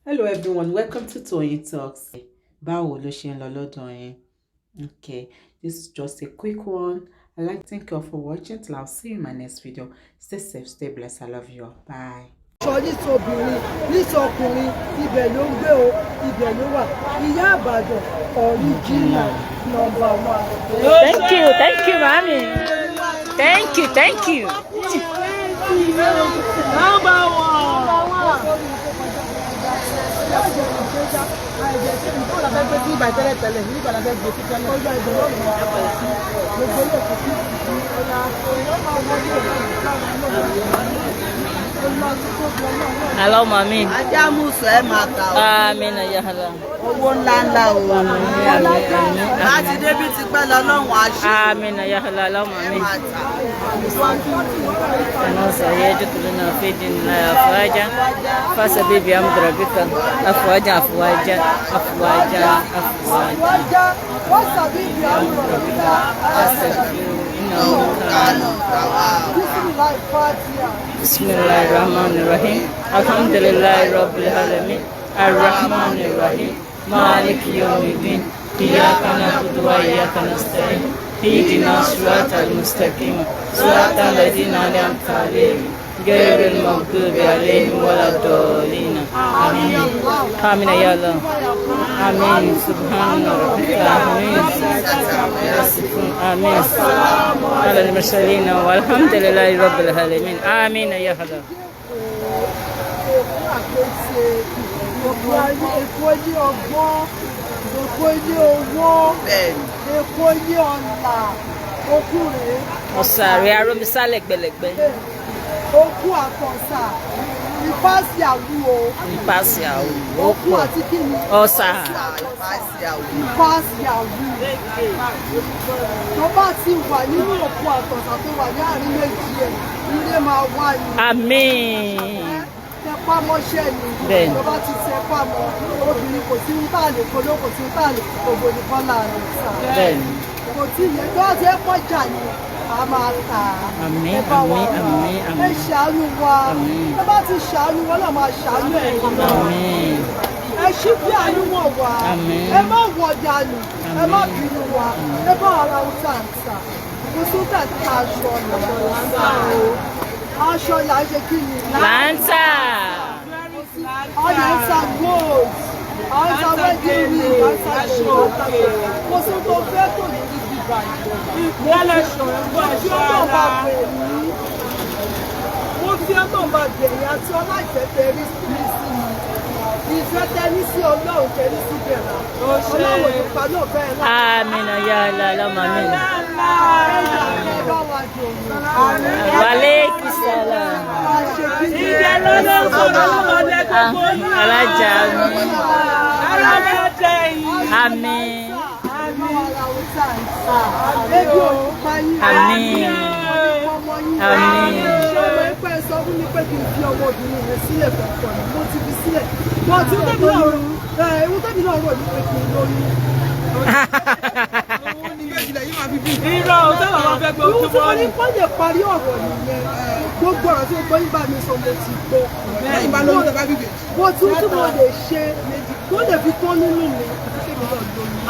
Hello everyone, welcome to Toyeen Talks. Báwo ló ṣe ń lọ lọ́dọ̀ yín? Okay, this is just a quick one. I'd like to thank you all for watching. Till I'll see you in my next video. Stay safe, stay blessed. I love you all. Bye. Nísobìnrin nísọkùnrin ibẹ̀ ló ń gbé o ibẹ̀ ló wà Ìyá Ìbàdàn original number one. Thank you, mommy. Thank you. Number one. Hello, mommy. Ajá Musa ẹ máa ta o. Amen, ya Allah. Owó ńláńlá o. Láti débi ti pẹ́ lọ́lọ́run aṣọ. Amen, ya Allah. Hello, Ẹ mommy. máa ta. أنا سيدك لنا في ديننا أفواجا فسبي بأمر ربك أفواجا Wọ́n sàbí ibi àwọn ọ̀rọ̀ nígbà إنه كان بسم الله الرحمن الرحيم الحمد لله رب العالمين الرحمن الرحيم مالك يوم الدين إياك نعبد وإياك نستعين اهدنا الصراط المستقيم صراط الذين أنعمت عليهم غير المغضوب عليهم ولا الضالين آمين آمين يا الله آمين سبحان ربك آمين آمين على المرسلين والحمد لله رب العالمين آمين يا الله Èkó ní ọgbọ́n, Èkó ní owó, Èkó ní ọ̀la, okú rèé. ọ̀sàrẹ̀ arómisálẹ̀ gbẹ̀lẹ̀gbẹ̀ Okú àkọsà, ìpáàsì àwúwo. nípasẹ̀ àwọn Okú àti kíni? ọ̀sà Ìpàsí àwùjọ. Ìpáàsì àwúwo. Tó bá ti wà nínú òkú àkọsà tó wà ní àárín méjì ẹ̀, ilé máa wá ní. àmín Tẹpá mọ́ṣẹ́ ni. Bẹ́ẹ̀ni. Tó bá ti tẹpá mọ́, obìnrin kò sí ń tà lè kóló, kò sí ń tà lè gbogbo nìkan láàrin ìsà. bẹ́ẹ̀ni Kò tí ìyẹn tó ṣe pọ̀jà ni a máa tà á. Àmín, Ẹ bá wa àmín, rà. àmín, àmín. Ẹ ṣàánú wa. Àmín. Ẹ bá ti ṣàánú wọn náà máa ṣàánú ẹ̀yin náà. àmín Ẹ ṣí bí àánú wọn wá. Àmín. Ẹ má wọ dànù. Ẹ má bínú wa. Ẹ bá wa ra ọ̀tá àǹtà. Kò sí tẹ̀ka aṣọ ọ̀nà aṣọ là ń ṣe kí ni? láńtà Ọ̀nà ń sa gold. Àwọn ń sa wedding ring. Àwọn ń sa gold. Kò sí tó fẹ́ tó ní ibi mo fi ọmọ bá bẹ̀rẹ̀ àti ọláìfẹ́fẹ́ rí sí mi ìfẹ́ tẹ́lí sí ọlọ́run tẹ́lí sí bẹ̀rẹ̀ ọlọ́run nípa náà bẹ́ẹ̀ náà. àmín ya Allah lọ́mọ mi ẹ bá wa jò wàlẹ́kì sálà ìjẹ́ lọ́dọ̀ ọlọ́run alájà mi àmín àmín àmín Ẹgbẹ́ sọ fún mi pé kí n fi ọmọbìnrin rẹ̀ sílẹ̀ fọ̀fọ̀ ni mo ti fi sílẹ̀. Wọ́n ti tẹ́bi náà rò ewu tẹ́bi náà rò ní pé kí n lóyún. Irọ́ o tẹ́lẹ̀ wọn fẹ́ gbé Irú ojú tí mo wọn ní ni. kọ́ lè parí ọ̀rọ̀ nìyẹn. Gbogbo ọ̀rọ̀ tí mo gbọ́ yín bá mi sọ mo ti gbọ́. Lẹ́yìn bá lóyún tó bá bíbè. Mo ti tí mo lè ṣe tó lè fi tán nínú mi.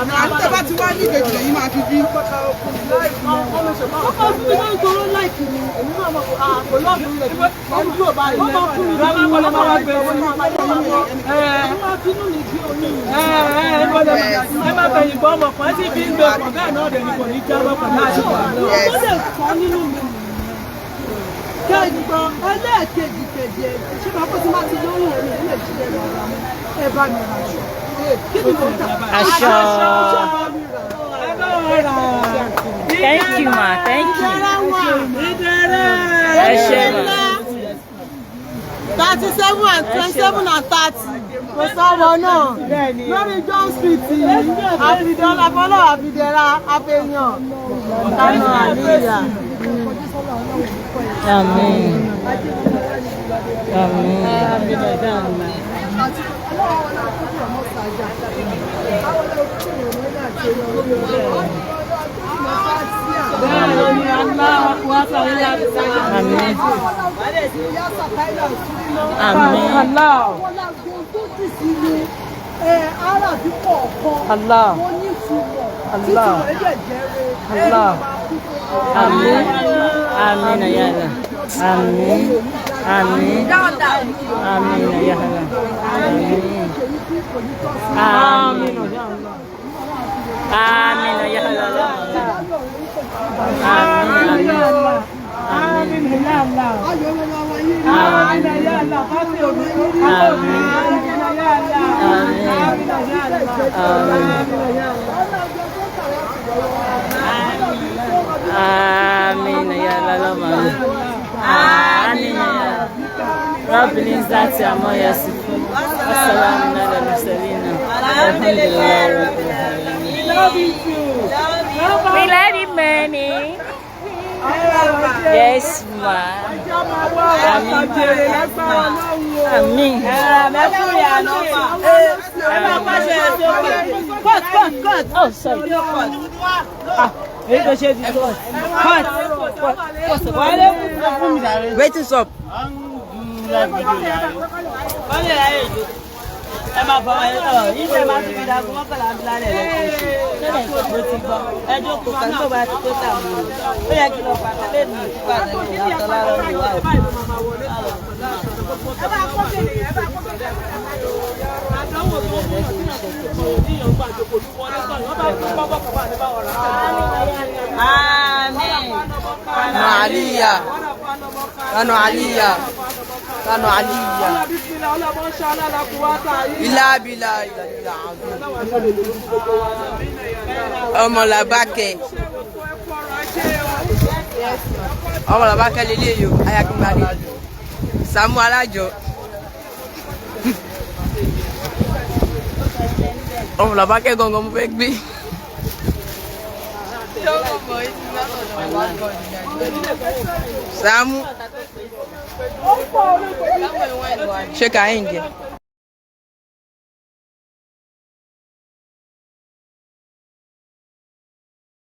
Àmì àlùtẹ́ bá ti wá ní ìbejì lẹ́yìn máa fi bí. Ọkọ̀ fún mi náà ń gbọ́rọ̀ láìkì ni. Èmi náà mọ̀ pé lọ́ọ̀dún rẹ̀ wọ́n ń dúró báyìí. Wọ́n máa fún mi ní ìwọ̀n lọ́wọ́ wá gbé wọn. Wọ́n máa bínú mi bí omi. Ẹ má bẹ̀yìn bọ́ ọmọ kan tí fi ń gbé ọkọ̀ bẹ́ẹ̀ náà dẹ̀ ni kò ní jábọ̀ pẹ̀lú àṣìwà. Ó lè tán nínú mi. Kẹ́gbọ́n ẹlẹ́ẹ̀kejì kejì ẹ̀ ṣé máa kó tí máa ti lóyún ẹ̀mí ẹ̀ lè jí ẹ̀ lọ́ra ẹ bá mi ra aṣọ. Kí ni mo tà? aṣọ mi rà. thank you ma thank you ẹ ṣé ma 37 and 27 and 30. Mo sọ́wọ́ náà lórí John Street àfidọ́lá fọlọ́ àfidẹ́ra àfẹ́yàn kánú àríyá. àmín àmín Àmín. Àmín. Allah. Allah. Allah. Allah. Àmín. Àmín ya Allah. Àmín. Àmín. Àmín ya Allah. Àmín. Àmín. Àmín ya Allah. Àmín. Amin ya Allah. Amin ya Allah. Amin ya Amin ya Allah. Amin ya Rabbil izzati amma yasifun. Assalamu ala al-mursalin. Alhamdulillah rabbil alamin. We love you, Manny. Yes, ma. Amin. Oh, sorry. Waiting up. Ẹ máa fọwọ́ ẹ lọ yìí ṣe máa ti fi dagun mọ́kànlá ńlálẹ̀ lọ́kùnrin mo ti gbọ́ ẹjọ́ kò kàn tó bá ti tó tà mí ó yẹ kí lọ pa lé mi ìfúkà lẹ́yìn ìyàtọ̀ lára mi wà ó. Kanu Aliya. Ilá bílá ìlàlílà ọmọ làbákẹ́ lélẹ̀ yóò ayakíngbàdé Sàámú Alájọ ọmọ làbákẹ́ gangan mo fẹ́ gbé. Sàámú ṣé kàáyìn jẹ.